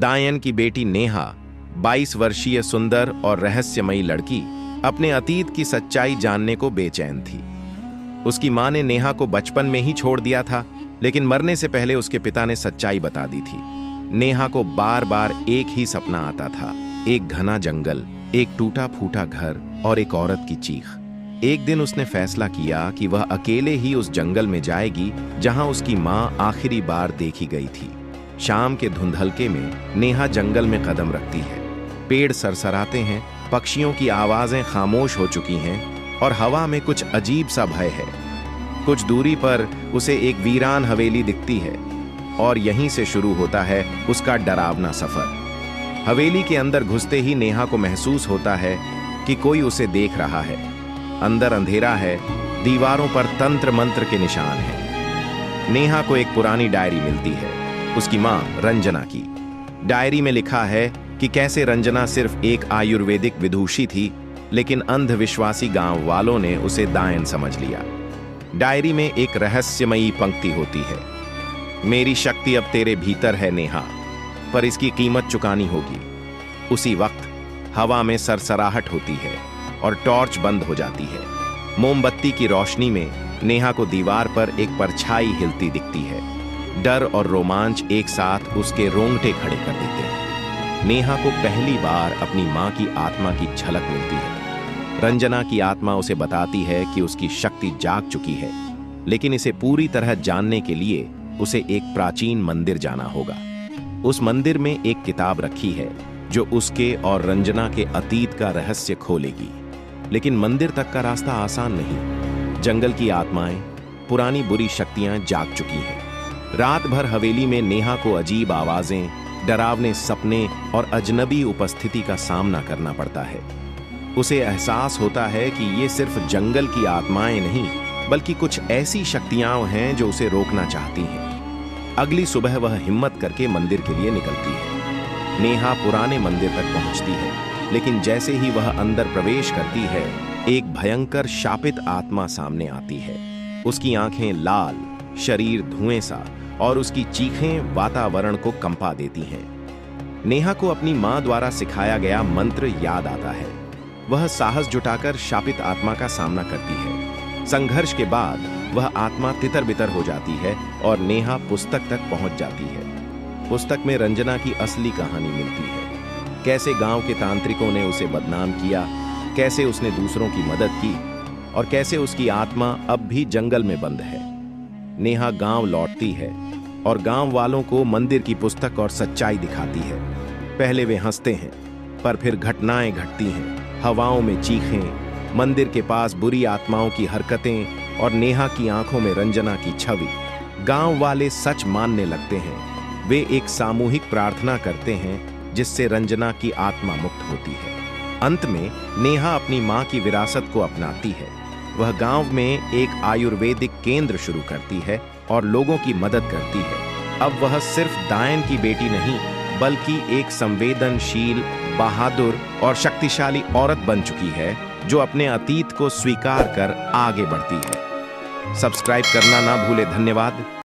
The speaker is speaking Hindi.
दायन की बेटी नेहा 22 वर्षीय सुंदर और रहस्यमयी लड़की अपने अतीत की सच्चाई जानने को बेचैन थी। उसकी मां ने नेहा को बचपन में ही छोड़ दिया था, लेकिन मरने से पहले उसके पिता ने सच्चाई बता दी थी। नेहा को बार बार एक ही सपना आता था, एक घना जंगल, एक टूटा फूटा घर और एक औरत की चीख। एक दिन उसने फैसला किया कि वह अकेले ही उस जंगल में जाएगी जहां उसकी मां आखिरी बार देखी गई थी। शाम के धुंधलके में नेहा जंगल में कदम रखती है। पेड़ सरसराते हैं, पक्षियों की आवाजें खामोश हो चुकी हैं और हवा में कुछ अजीब सा भय है। कुछ दूरी पर उसे एक वीरान हवेली दिखती है और यहीं से शुरू होता है उसका डरावना सफर। हवेली के अंदर घुसते ही नेहा को महसूस होता है कि कोई उसे देख रहा है। अंदर अंधेरा है, दीवारों पर तंत्र मंत्र के निशान हैं। नेहा को एक पुरानी डायरी मिलती है, उसकी मां रंजना की। डायरी में लिखा है कि कैसे रंजना सिर्फ एक आयुर्वेदिक विदुषी थी, लेकिन अंधविश्वासी गांव वालों ने उसे दायन समझ लिया। डायरी में एक रहस्यमयी पंक्ति होती है, मेरी शक्ति अब तेरे भीतर है नेहा, पर इसकी कीमत चुकानी होगी। उसी वक्त हवा में सरसराहट होती है और टॉर्च बंद हो जाती है। मोमबत्ती की रोशनी में नेहा को दीवार पर एक परछाई हिलती दिखती है। डर और रोमांच एक साथ उसके रोंगटे खड़े कर देते हैं। नेहा को पहली बार अपनी मां की आत्मा की झलक मिलती है। रंजना की आत्मा उसे बताती है कि उसकी शक्ति जाग चुकी है, लेकिन इसे पूरी तरह जानने के लिए उसे एक प्राचीन मंदिर जाना होगा। उस मंदिर में एक किताब रखी है जो उसके और रंजना के अतीत का रहस्य खोलेगी। लेकिन मंदिर तक का रास्ता आसान नहीं। जंगल की आत्माएं, पुरानी बुरी शक्तियां जाग चुकी हैं। रात भर हवेली में नेहा को अजीब आवाजें, डरावने सपने और अजनबी उपस्थिति का सामना करना पड़ता है। उसे एहसास होता है कि ये सिर्फ जंगल की आत्माएं नहीं, बल्कि कुछ ऐसी शक्तियां हैं जो उसे रोकना चाहती हैं। अगली सुबह वह हिम्मत करके मंदिर के लिए निकलती है। नेहा पुराने मंदिर तक पहुंचती है, लेकिन जैसे ही वह अंदर प्रवेश करती है, एक भयंकर शापित आत्मा सामने आती है। उसकी आंखें लाल, शरीर धुएं सा और उसकी चीखें वातावरण को कंपा देती हैं। नेहा को अपनी मां द्वारा सिखाया गया मंत्र याद आता है। वह साहस जुटाकर शापित आत्मा का सामना करती है। संघर्ष के बाद वह आत्मा तितर-बितर हो जाती है और नेहा पुस्तक तक पहुंच जाती है। पुस्तक में रंजना की असली कहानी मिलती है। कैसे गांव के तांत्रिकों ने उसे बदनाम किया, कैसे उसने दूसरों की मदद की और कैसे उसकी आत्मा अब भी जंगल में बंद है। नेहा गांव लौटती है और गांव वालों को मंदिर की पुस्तक और सच्चाई दिखाती है। पहले वे हंसते हैं, पर फिर घटनाएं घटती हैं। हवाओं में चीखें, मंदिर के पास बुरी आत्माओं की हरकतें और नेहा की आंखों में रंजना की छवि। गांव वाले सच मानने लगते हैं। वे एक सामूहिक प्रार्थना करते हैं जिससे रंजना की आत्मा मुक्त होती है। अंत में नेहा अपनी मां की विरासत को अपनाती है। वह गांव में एक आयुर्वेदिक केंद्र शुरू करती है और लोगों की मदद करती है। अब वह सिर्फ दायन की बेटी नहीं, बल्कि एक संवेदनशील, बहादुर और शक्तिशाली औरत बन चुकी है, जो अपने अतीत को स्वीकार कर आगे बढ़ती है। सब्सक्राइब करना ना भूले। धन्यवाद।